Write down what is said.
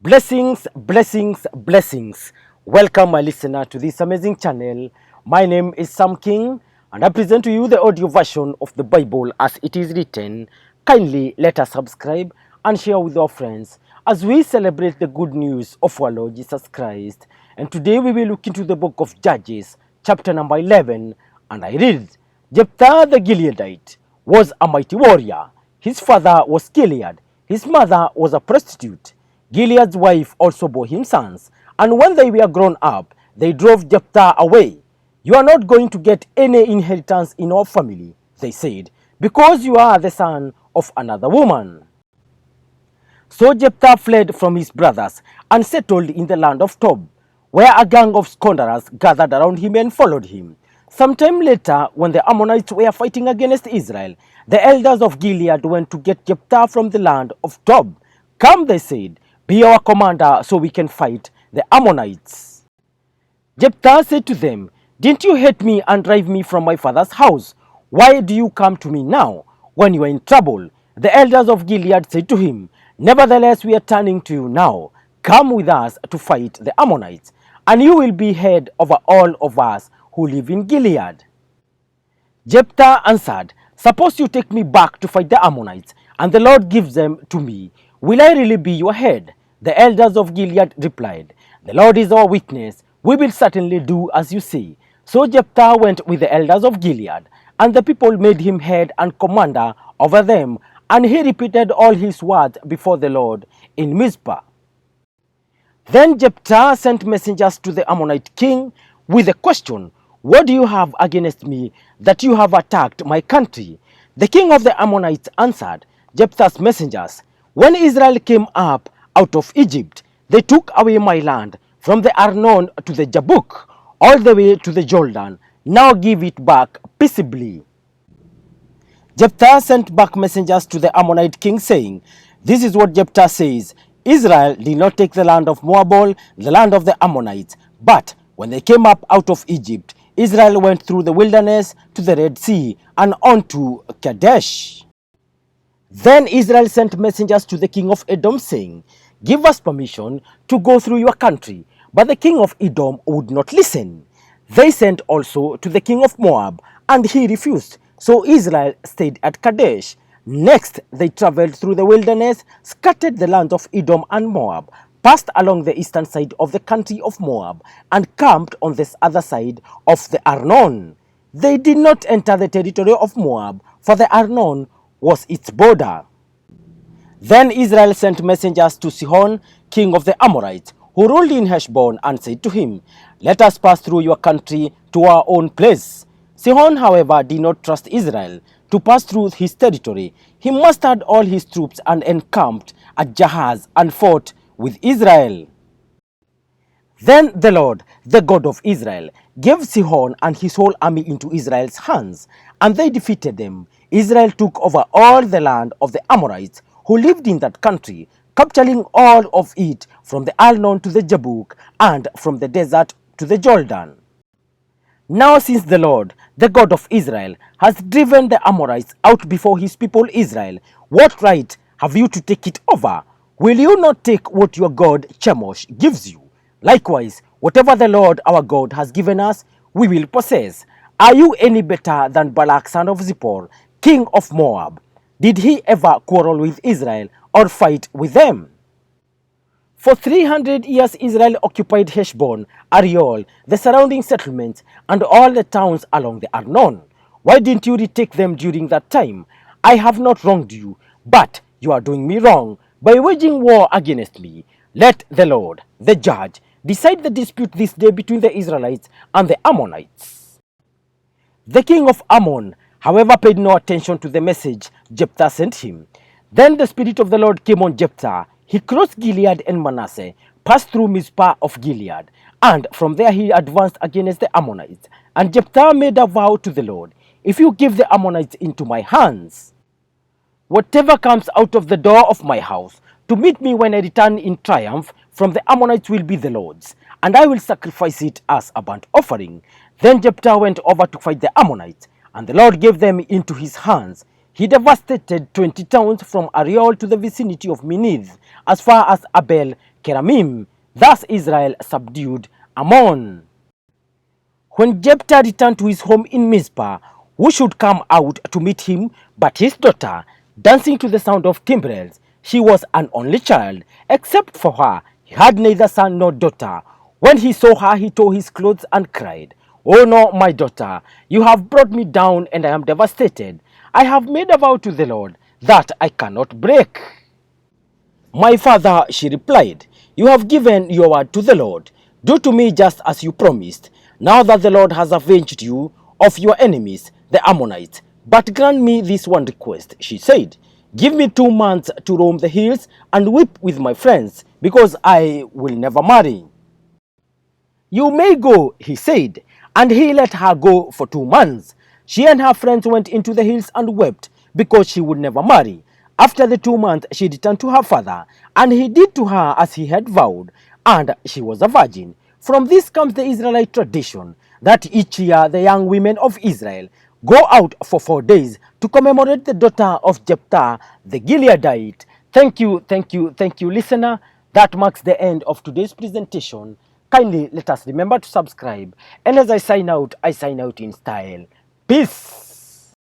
Blessings, blessings, blessings. Welcome, my listener, to this amazing channel. My name is Sam King, and I present to you the audio version of the Bible as it is written. Kindly let us subscribe and share with our friends as we celebrate the good news of our Lord Jesus Christ. And today we will look into the book of Judges, chapter number 11, and I read, Jephthah the Gileadite was a mighty warrior. His father was Gilead. His mother was a prostitute. Gilead's wife also bore him sons, and when they were grown up, they drove Jephthah away. "You are not going to get any inheritance in our family," they said, "because you are the son of another woman." So Jephthah fled from his brothers and settled in the land of Tob, where a gang of scoundrels gathered around him and followed him. Sometime later, when the Ammonites were fighting against Israel, the elders of Gilead went to get Jephthah from the land of Tob. "Come," they said, "be our commander so we can fight the Ammonites." Jephthah said to them, "Didn't you hate me and drive me from my father's house? Why do you come to me now when you are in trouble?" The elders of Gilead said to him, "Nevertheless, we are turning to you now. Come with us to fight the Ammonites, and you will be head over all of us who live in Gilead." Jephthah answered, "Suppose you take me back to fight the Ammonites, and the Lord gives them to me. Will I really be your head?" The elders of Gilead replied, "The Lord is our witness. We will certainly do as you say." So Jephthah went with the elders of Gilead, and the people made him head and commander over them, and he repeated all his words before the Lord in Mizpah. Then Jephthah sent messengers to the Ammonite king with the question, "What do you have against me that you have attacked my country?" The king of the Ammonites answered Jephthah's messengers, "When Israel came up out of Egypt, they took away my land from the Arnon to the Jabbok, all the way to the Jordan. Now give it back peaceably." Jephthah sent back messengers to the Ammonite king, saying, "This is what Jephthah says, Israel did not take the land of Moab, the land of the Ammonites, but when they came up out of Egypt, Israel went through the wilderness to the Red Sea and on to Kadesh." Then Israel sent messengers to the king of Edom, saying, "Give us permission to go through your country." But the king of Edom would not listen. They sent also to the king of Moab, and he refused. So Israel stayed at Kadesh. Next, they traveled through the wilderness, scattered the lands of Edom and Moab, passed along the eastern side of the country of Moab, and camped on this other side of the Arnon. They did not enter the territory of Moab, for the Arnon was its border. Then Israel sent messengers to Sihon, king of the Amorites, who ruled in Heshbon, and said to him, "Let us pass through your country to our own place." Sihon, however, did not trust Israel to pass through his territory. He mustered all his troops and encamped at Jahaz and fought with Israel. Then the Lord, the God of Israel, gave Sihon and his whole army into Israel's hands, and they defeated them. Israel took over all the land of the Amorites who lived in that country, capturing all of it from the Arnon to the Jabbok and from the desert to the Jordan. Now since the Lord, the God of Israel, has driven the Amorites out before his people Israel, what right have you to take it over? Will you not take what your God Chemosh gives you? Likewise, whatever the Lord our God has given us, we will possess. Are you any better than Balak son of Zippor, king of Moab? Did he ever quarrel with Israel or fight with them? For 300 years Israel occupied Heshbon, Ariel, the surrounding settlements, and all the towns along the Arnon. Why didn't you retake them during that time? I have not wronged you, but you are doing me wrong by waging war against me. Let the Lord, the judge, decide the dispute this day between the Israelites and the Ammonites." The king of Ammon, however, paid no attention to the message Jephthah sent him. Then the Spirit of the Lord came on Jephthah. He crossed Gilead and Manasseh, passed through Mizpah of Gilead, and from there he advanced against the Ammonites. And Jephthah made a vow to the Lord, "If you give the Ammonites into my hands, whatever comes out of the door of my house to meet me when I return in triumph from the Ammonites will be the Lord's, and I will sacrifice it as a burnt offering." Then Jephthah went over to fight the Ammonites, and the Lord gave them into his hands. He devastated 20 towns from Ariel to the vicinity of Minith, as far as Abel Keramim. Thus Israel subdued Ammon. When Jephthah returned to his home in Mizpah, who should come out to meet him but his daughter, dancing to the sound of timbrels? She was an only child. Except for her, he had neither son nor daughter. When he saw her, he tore his clothes and cried, "Oh no, my daughter, you have brought me down and I am devastated. I have made a vow to the Lord that I cannot break." "My father," she replied, "you have given your word to the Lord. Do to me just as you promised. Now that the Lord has avenged you of your enemies, the Ammonites. But grant me this one request," she said. "Give me 2 months to roam the hills and weep with my friends, because I will never marry." "You may go," he said, and he let her go for 2 months. She and her friends went into the hills and wept because she would never marry. After the 2 months, she returned to her father, and he did to her as he had vowed, and she was a virgin. From this comes the Israelite tradition that each year the young women of Israel go out for 4 days to commemorate the daughter of Jephthah the Gileadite. Thank you, listener. That marks the end of today's presentation. Kindly let us remember to subscribe. And as I sign out in style. Peace.